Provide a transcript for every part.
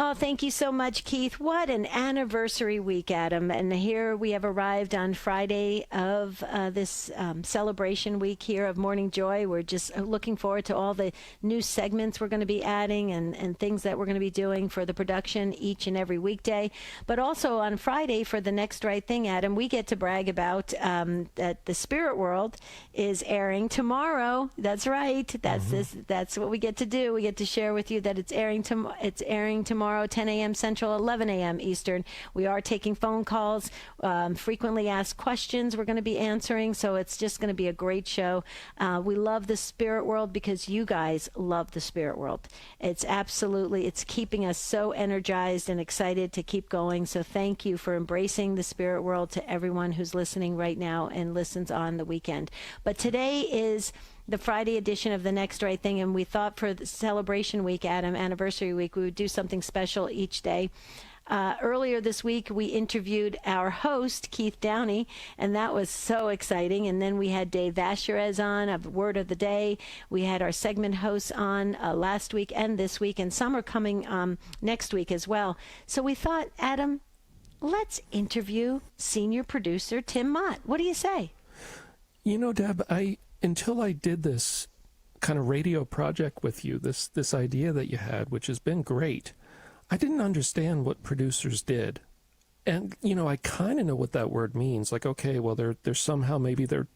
Oh, thank you so much, Keith. What an anniversary week, Adam. And here we have arrived on Friday of this celebration week here of Morning Joy. We're just looking forward to all the new segments we're going to be adding and things that we're going to be doing for the production each and every weekday. But also on Friday for The Next Right Thing, Adam, we get to brag about that the Spirit World is airing tomorrow. That's right. That's what we get to do. We get to share with you that it's airing tomorrow, 10 a.m. Central, 11 a.m. Eastern. We are taking phone calls, frequently asked questions we're going to be answering, so it's just going to be a great show. We love the Spirit World because you guys love the Spirit World. It's keeping us so energized and excited to keep going, so thank you for embracing the Spirit World to everyone who's listening right now and listens on the weekend. But today is the Friday edition of The Next Right Thing, and we thought for the celebration week, Adam, anniversary week, we would do something special each day. Earlier this week, we interviewed our host, Keith Downey, and that was so exciting. And then we had Dave Vasherez on, of Word of the Day. We had our segment hosts on last week and this week, and some are coming next week as well. So we thought, Adam, let's interview senior producer Tim Mott. What do you say? You know, Deb, until I did this kind of radio project with you, this idea that you had, which has been great, I didn't understand what producers did. And, you know, I kind of know what that word means. Like, okay, well, they're somehow, maybe they're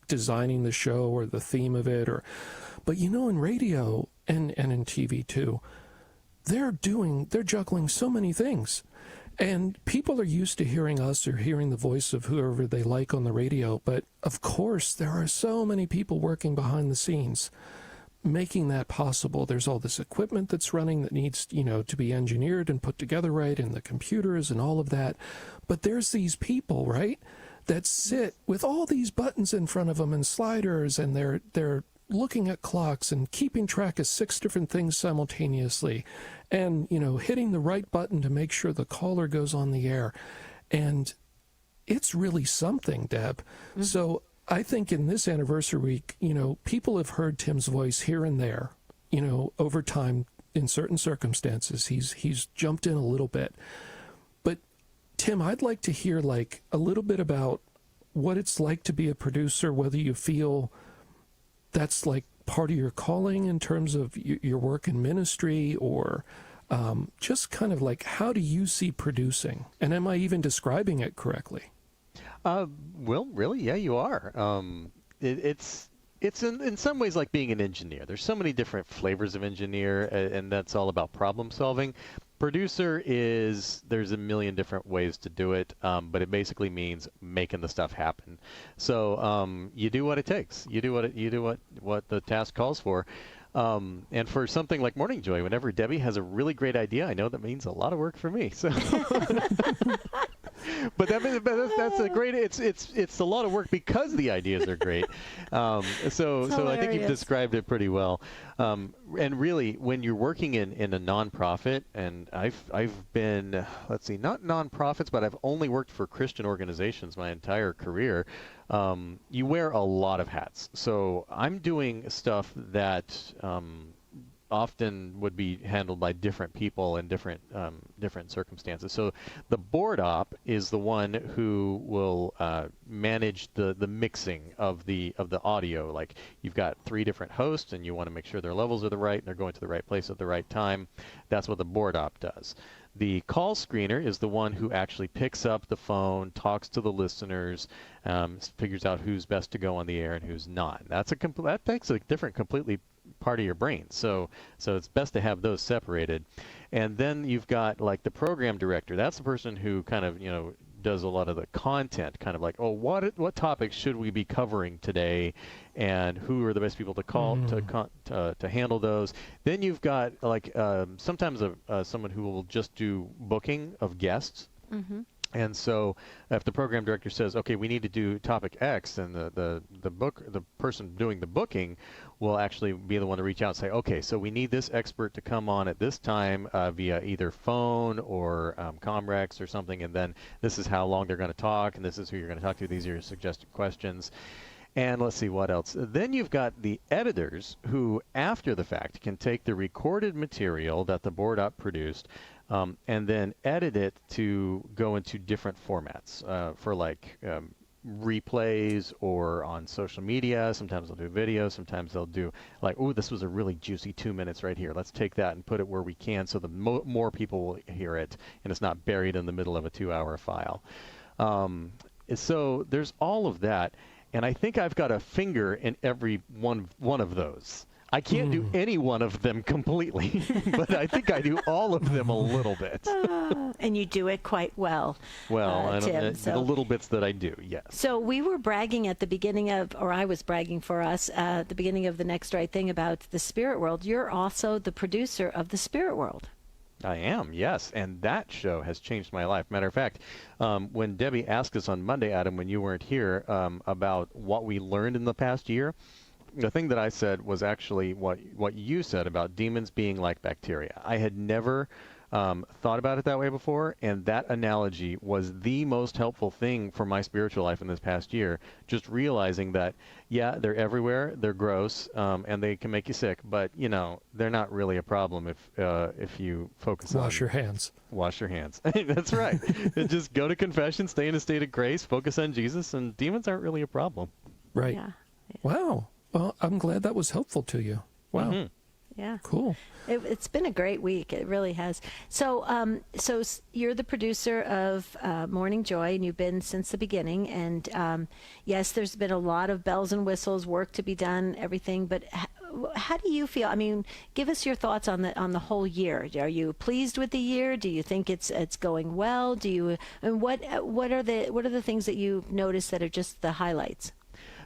designing the show or the theme of it, but, you know, in radio and in TV too, they're juggling so many things. And people are used to hearing us or hearing the voice of whoever they like on the radio. But, of course, there are so many people working behind the scenes making that possible. There's all this equipment that's running that needs, you know, to be engineered and put together right, and the computers and all of that. But there's these people, right, that sit with all these buttons in front of them and sliders, and they're looking at clocks and keeping track of 6 different things simultaneously, and, you know, hitting the right button to make sure the caller goes on the air. And it's really something, Deb. Mm-hmm. So I think in this anniversary week, you know, people have heard Tim's voice here and there, you know, over time in certain circumstances. He's jumped in a little bit. But Tim, I'd like to hear like a little bit about what it's like to be a producer, whether you feel that's like part of your calling in terms of your work in ministry, or just kind of like, how do you see producing? And am I even describing it correctly? Well, really, yeah, you are. It's in some ways like being an engineer. There's so many different flavors of engineer, and that's all about problem solving. Producer there's a million different ways to do it, but it basically means making the stuff happen. So you do what it takes. You do what the task calls for. And for something like Morning Joy, whenever Debbie has a really great idea, I know that means a lot of work for me. So, but that's a great. It's a lot of work because the ideas are great. So I think you've described it pretty well. And really, when you're working in a nonprofit, and I've been, let's see, not nonprofits, but I've only worked for Christian organizations my entire career. You wear a lot of hats. So I'm doing stuff that often would be handled by different people in different circumstances. So the board op is the one who will manage the mixing of the audio. Like, you've got 3 different hosts, and you want to make sure their levels are the right and they're going to the right place at the right time. That's what the board op does. The call screener is the one who actually picks up the phone, talks to the listeners, figures out who's best to go on the air and who's not. That takes a different completely part of your brain. So it's best to have those separated. And then you've got like the program director. That's the person who kind of, you know, does a lot of the content, kind of like, oh, what topics should we be covering today, and who are the best people to call to handle those. Then you've got like sometimes someone who will just do booking of guests. Mm-hmm. And so if the program director says, okay, we need to do topic X, then the person doing the booking will actually be the one to reach out and say, okay, so we need this expert to come on at this time via either phone or Comrex or something, and then this is how long they're going to talk, and this is who you're going to talk to. These are your suggested questions. And let's see what else. Then you've got the editors who, after the fact, can take the recorded material that the board op produced, and then edit it to go into different formats for like replays or on social media. Sometimes they'll do video. Sometimes they'll do like, oh, this was a really juicy 2 minutes right here. Let's take that and put it where we can so the more people will hear it and it's not buried in the middle of a 2-hour file. So there's all of that. And I think I've got a finger in every one of those. I can't do any one of them completely, but I think I do all of them a little bit. And you do it quite well. Well, Tim, the little bits that I do, yes. So we were bragging at the beginning of, or I was bragging for us at the beginning of The Next Right Thing about the Spirit World. You're also the producer of the Spirit World. I am, yes, and that show has changed my life. Matter of fact, when Debbie asked us on Monday, Adam, when you weren't here, about what we learned in the past year, the thing that I said was actually what you said about demons being like bacteria. I had never thought about it that way before, and that analogy was the most helpful thing for my spiritual life in this past year. Just realizing that, yeah, they're everywhere, they're gross, and they can make you sick, but you know they're not really a problem if you focus on wash your hands. Wash your hands. That's right. Just go to confession, stay in a state of grace, focus on Jesus, and demons aren't really a problem. Right. Yeah. Wow. Well, I'm glad that was helpful to you. Wow. Mm-hmm. Yeah. Cool. It's been a great week. It really has. So, you're the producer of Morning Joy, and you've been since the beginning. And yes, there's been a lot of bells and whistles, work to be done, everything. But how do you feel? I mean, give us your thoughts on the whole year. Are you pleased with the year? Do you think it's going well? Do you? And what are the things that you've noticed that are just the highlights?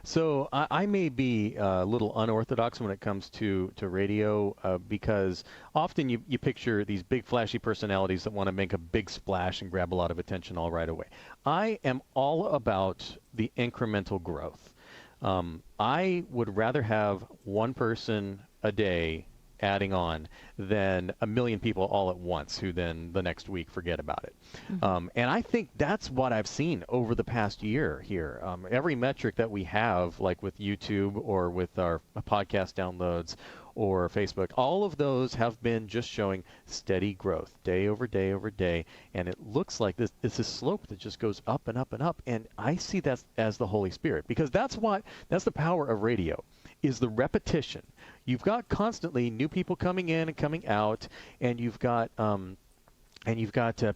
So I may be a little unorthodox when it comes to radio because often you picture these big flashy personalities that want to make a big splash and grab a lot of attention all right away. I am all about the incremental growth. I would rather have one person a day adding on than a million people all at once who then the next week forget about it. And I think that's what I've seen over the past year here. Every metric that we have, like with YouTube or with our podcast downloads or Facebook, all of those have been just showing steady growth day over day over day. And it looks like this is a slope that just goes up and up and up. And I see that as the Holy Spirit, because that's the power of radio, is the repetition. You've got constantly new people coming in and coming out, and you've got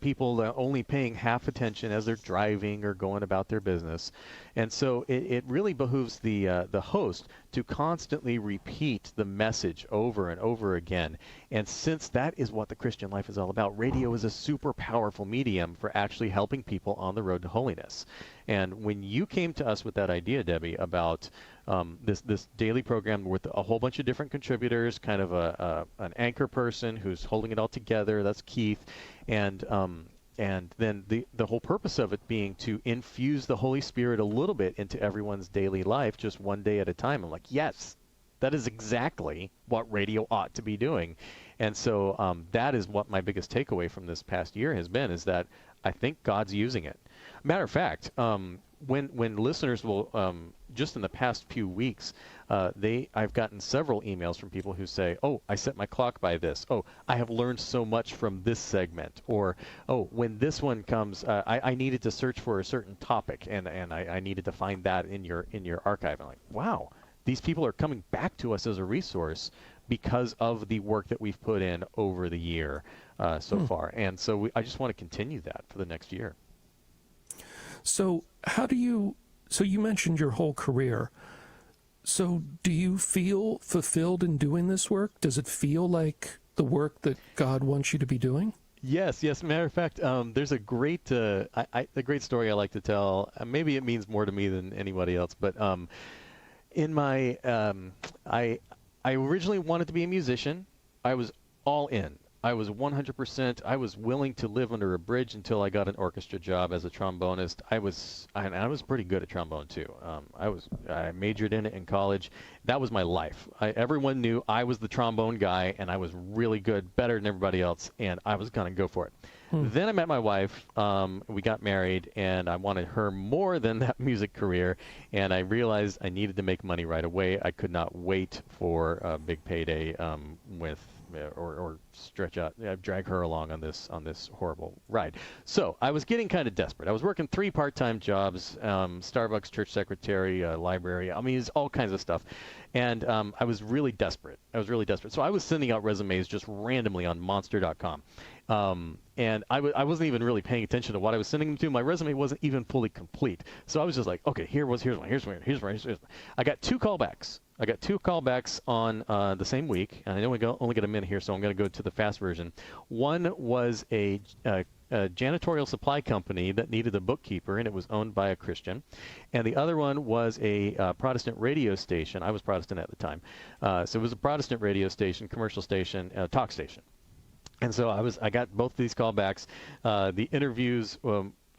people only paying half attention as they're driving or going about their business. And so it really behooves the host to constantly repeat the message over and over again. And since that is what the Christian life is all about, radio is a super powerful medium for actually helping people on the road to holiness. And when you came to us with that idea, Debbie, about this daily program with a whole bunch of different contributors, kind of an anchor person who's holding it all together, that's Keith, and then the whole purpose of it being to infuse the Holy Spirit a little bit into everyone's daily life, just one day at a time. I'm like, yes, that is exactly what radio ought to be doing. And so that is what my biggest takeaway from this past year has been, is that I think God's using it. Matter of fact, when listeners will, just in the past few weeks, I've gotten several emails from people who say, oh, I set my clock by this. Oh, I have learned so much from this segment. Or, oh, when this one comes, I needed to search for a certain topic, and I needed to find that in your archive. I'm like, wow, these people are coming back to us as a resource because of the work that we've put in over the year so far. And so I just want to continue that for the next year. So so you mentioned your whole career. So do you feel fulfilled in doing this work? Does it feel like the work that God wants you to be doing? Yes. Matter of fact, there's a great story I like to tell. Maybe it means more to me than anybody else, but in my I originally wanted to be a musician. I was all in. I was 100%. I was willing to live under a bridge until I got an orchestra job as a trombonist. I was pretty good at trombone too. I majored in it in college. That was my life. Everyone knew I was the trombone guy, and I was really good, better than everybody else, and I was gonna go for it. Then I met my wife. We got married, and I wanted her more than that music career, and I realized I needed to make money right away. I could not wait for a big payday with or stretch out, drag her along on this horrible ride. So I was getting kind of desperate. I was working 3 part-time jobs, Starbucks church secretary, library. I mean, it's all kinds of stuff. And I was really desperate. So I was sending out resumes just randomly on monster.com. And I wasn't even really paying attention to what I was sending them to. My resume wasn't even fully complete. So I was just like, okay, here's one. I got 2 callbacks. On the same week. And I know we only got a minute here, so I'm going to go to the fast version. One was a janitorial supply company that needed a bookkeeper, and it was owned by a Christian. And the other one was a Protestant radio station. I was Protestant at the time. So it was a Protestant radio station, commercial station, talk station. And so I got both of these callbacks. The interviews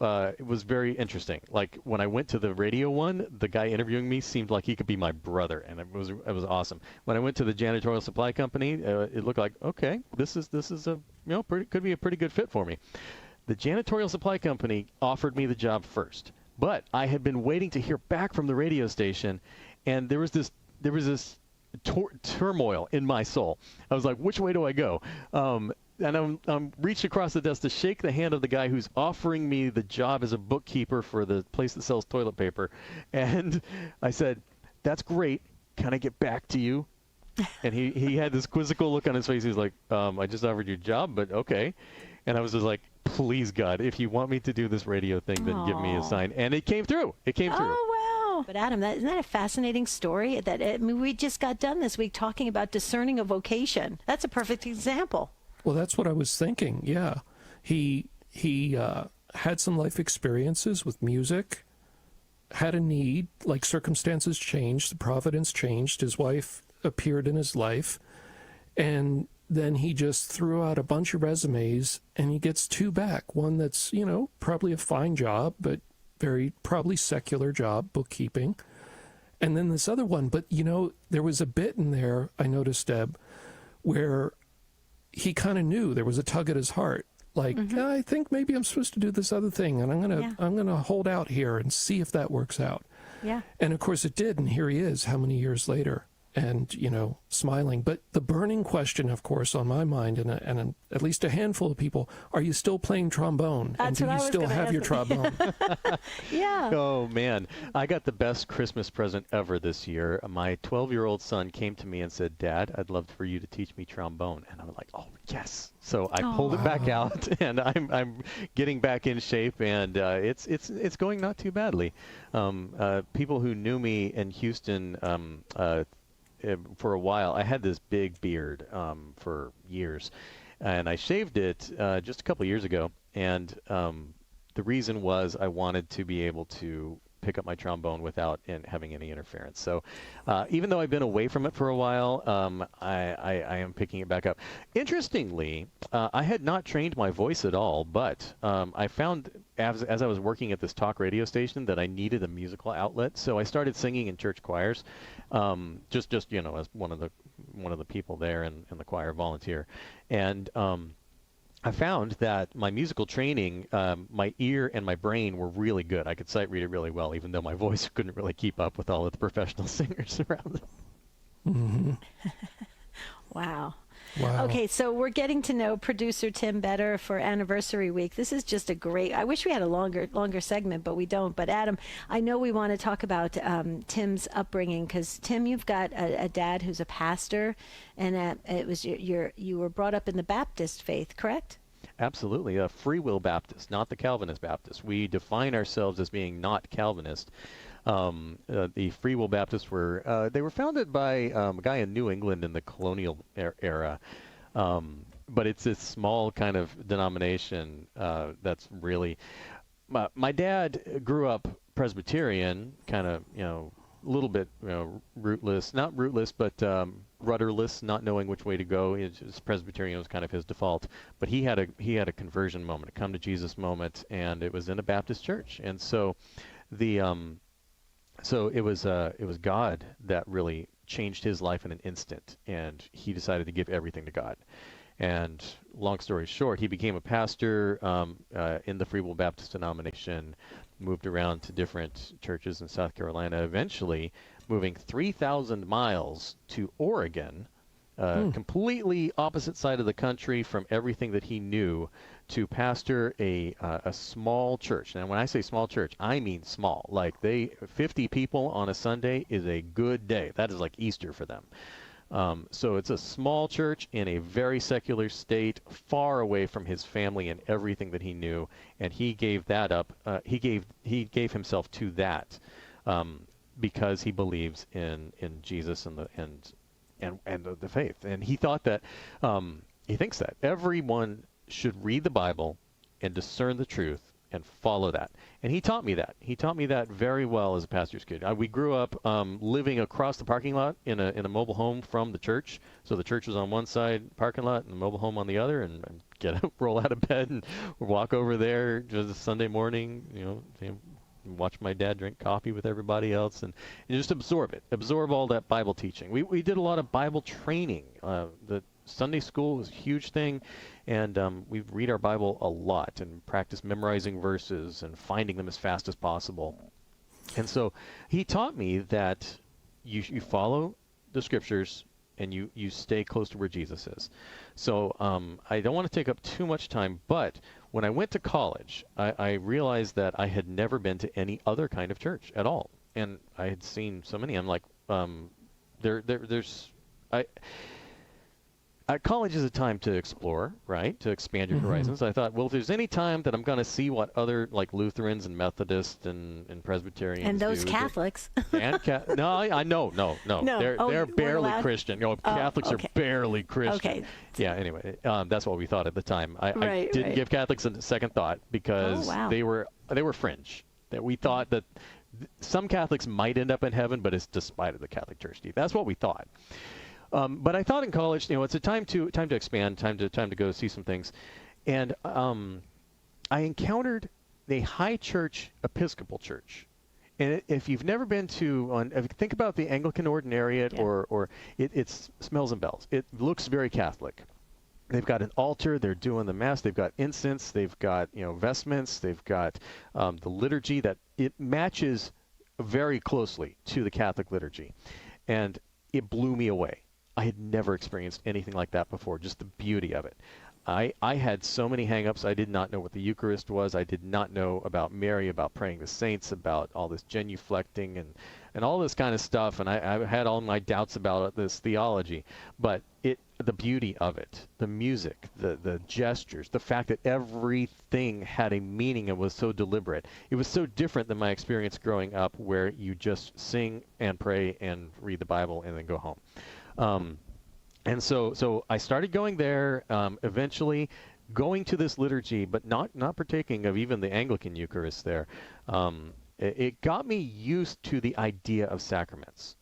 it was very interesting. Like when I went to the radio one, the guy interviewing me seemed like he could be my brother, and it was awesome. When I went to the janitorial supply company, it looked like, okay, this is a could be a pretty good fit for me. The janitorial supply company offered me the job first, but I had been waiting to hear back from the radio station, and there was this turmoil in my soul. I was like, which way do I go? And I'm reached across the desk to shake the hand of the guy who's offering me the job as a bookkeeper for the place that sells toilet paper. And I said, that's great. Can I get back to you? And he had this quizzical look on his face. He was like, I just offered you a job, but okay. And I was just like, please, God, if you want me to do this radio thing, then give me a sign. And it came through. Oh, wow. But Adam, isn't that a fascinating story? We just got done this week talking about discerning a vocation. That's a perfect example. Well, that's what I was thinking. Yeah, he had some life experiences with music, had a need, like circumstances changed, the providence changed, his wife appeared in his life, and then he just threw out a bunch of resumes, and he gets 2 back. One that's, probably a fine job, but very probably secular job, bookkeeping. And then this other one, but there was a bit in there, I noticed, Deb, where he kind of knew there was a tug at his heart. Like, I think maybe I'm supposed to do this other thing, and I'm gonna hold out here and see if that works out. Yeah. And of course it did, and here he is, how many years later, and smiling. But the burning question, of course, on my mind, and at least a handful of people, are you still playing trombone? That's and do you still have your trombone? Yeah. Oh man, I got the best Christmas present ever this year. My 12-year-old son came to me and said, "Dad, I'd love for you to teach me trombone." And I was like, "Oh yes!" So I pulled it back out, and I'm getting back in shape, and it's going not too badly. People who knew me in Houston. For a while, I had this big beard for years, and I shaved it just a couple of years ago. And the reason was I wanted to be able to pick up my trombone without having any interference. So even though I've been away from it for a while, I am picking it back up. Interestingly, I had not trained my voice at all, but I found as I was working at this talk radio station that I needed a musical outlet. So I started singing in church choirs, just as one of the people there in the choir, volunteer. And I found that my musical training, my ear and my brain were really good. I could sight read it really well, even though my voice couldn't really keep up with all of the professional singers around. Wow. Wow. Okay, so we're getting to know producer Tim better for Anniversary Week. This is just a great, I wish we had a longer segment, but we don't. But Adam, I know we want to talk about Tim's upbringing, because Tim, you've got a dad who's a pastor, and it was you were brought up in the Baptist faith, correct? Absolutely. A free will Baptist, not the Calvinist Baptist. We define ourselves as being not Calvinist. The Free Will Baptists they were founded by a guy in New England in the colonial era. But it's this small kind of denomination that's really... My dad grew up Presbyterian, kind of, a little bit, rootless. Not rootless, but rudderless, not knowing which way to go. Presbyterian was kind of his default. But he had a conversion moment, a come to Jesus moment, and it was in a Baptist church. And so So it was God that really changed his life in an instant, and he decided to give everything to God. And long story short, he became a pastor in the Free Will Baptist denomination, moved around to different churches in South Carolina, eventually moving 3,000 miles to Oregon completely opposite side of the country from everything that he knew, to pastor a small church. Now, when I say small church, I mean small. Like 50 people on a Sunday is a good day. That is like Easter for them. So it's a small church in a very secular state, far away from his family and everything that he knew, and he gave that up. He gave himself to that because he believes in Jesus and the faith. And he thought that he thinks that everyone should read the Bible and discern the truth and follow that. And he taught me that. He taught me that very well as a pastor's kid. We grew up living across the parking lot in a mobile home from the church. So the church was on one side parking lot and the mobile home on the other, and get up, roll out of bed and walk over there just Sunday morning, watch my dad drink coffee with everybody else, and just absorb all that Bible teaching. We did a lot of Bible training. The Sunday school was a huge thing, and we read our Bible a lot and practice memorizing verses and finding them as fast as possible. And so he taught me that you follow the scriptures and you stay close to where Jesus is. So I don't want to take up too much time, but when I went to college, I realized that I had never been to any other kind of church at all. And I had seen so many. I'm like, college is a time to explore, right? To expand your horizons. I thought, well, if there's any time that I'm going to see what other, like Lutherans and Methodists and Presbyterians and those do, Catholics. No, I no. They're barely Christian. Catholics are barely Christian. Okay. Yeah. Anyway, that's what we thought at the time. I didn't give Catholics a second thought because they were fringe. That we thought that some Catholics might end up in heaven, but it's despite of the Catholic Church. That's what we thought. But I thought in college, it's a time to expand, time to go see some things, and I encountered a high church Episcopal church. And if you've never been if you think about the Anglican ordinariate, or it smells and bells. It looks very Catholic. They've got an altar. They're doing the mass. They've got incense. They've got vestments. They've got the liturgy that it matches very closely to the Catholic liturgy, and it blew me away. I had never experienced anything like that before, just the beauty of it. I had so many hang-ups. I did not know what the Eucharist was. I did not know about Mary, about praying to saints, about all this genuflecting and all this kind of stuff. And I had all my doubts about this theology. But the beauty of it, the music, the gestures, the fact that everything had a meaning and was so deliberate. It was so different than my experience growing up, where you just sing and pray and read the Bible and then go home. And so I started going there, eventually going to this liturgy, but not partaking of even the Anglican Eucharist there. It got me used to the idea of sacraments.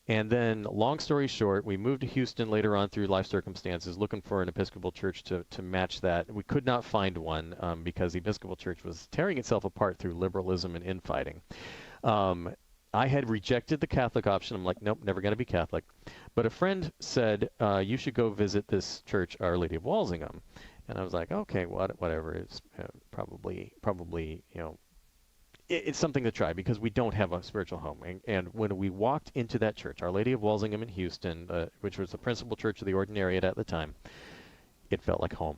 And then, long story short, we moved to Houston later on through life circumstances, looking for an Episcopal church to match that. We could not find one because the Episcopal church was tearing itself apart through liberalism and infighting. I had rejected the Catholic option. I'm like, nope, never going to be Catholic. But a friend said, you should go visit this church, Our Lady of Walsingham. And I was like, okay, whatever. It's probably, it's something to try because we don't have a spiritual home. And when we walked into that church, Our Lady of Walsingham in Houston, which was the principal church of the Ordinariate at the time, it felt like home.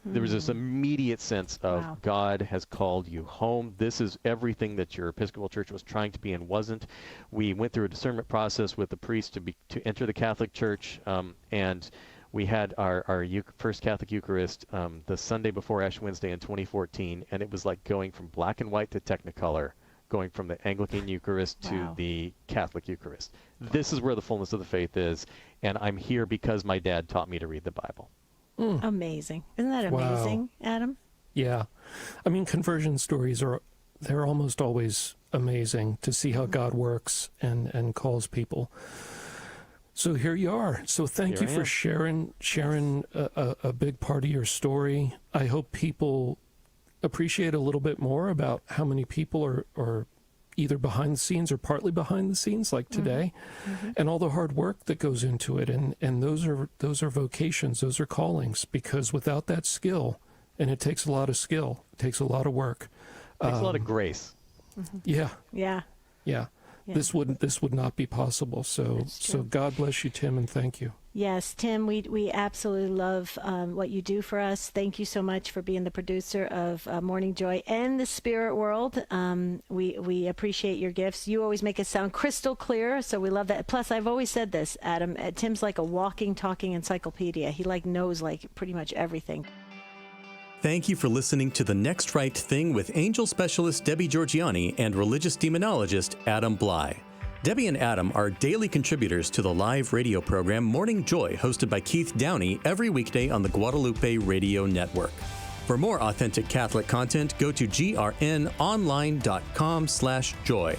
There was this immediate sense of God has called you home. This is everything that your Episcopal church was trying to be and wasn't. We went through a discernment process with the priest to enter the Catholic Church, and we had our first Catholic Eucharist the Sunday before Ash Wednesday in 2014, and it was like going from black and white to Technicolor, going from the Anglican Eucharist to the Catholic Eucharist. This is where the fullness of the faith is, and I'm here because my dad taught me to read the Bible. Amazing. Isn't that amazing, Adam? Yeah. I mean, conversion stories they're almost always amazing to see how God works and calls people. So here you are. So thank you for sharing a big part of your story. I hope people appreciate a little bit more about how many people are either behind the scenes or partly behind the scenes, like today, and all the hard work that goes into it. And those are vocations, those are callings, because without that skill, and it takes a lot of skill, it takes a lot of work. It takes a lot of grace. Yeah. Yeah. This would not be possible. So God bless you, Tim, and thank you. Yes, Tim, we absolutely love what you do for us. Thank you so much for being the producer of Morning Joy and the Spirit World. We appreciate your gifts. You always make us sound crystal clear, so we love that. Plus, I've always said this, Adam, Tim's like a walking, talking encyclopedia. He knows pretty much everything. Thank you for listening to The Next Right Thing with angel specialist Debbie Georgianni and religious demonologist Adam Bly. Debbie and Adam are daily contributors to the live radio program Morning Joy, hosted by Keith Downey every weekday on the Guadalupe Radio Network. For more authentic Catholic content, go to grnonline.com/joy.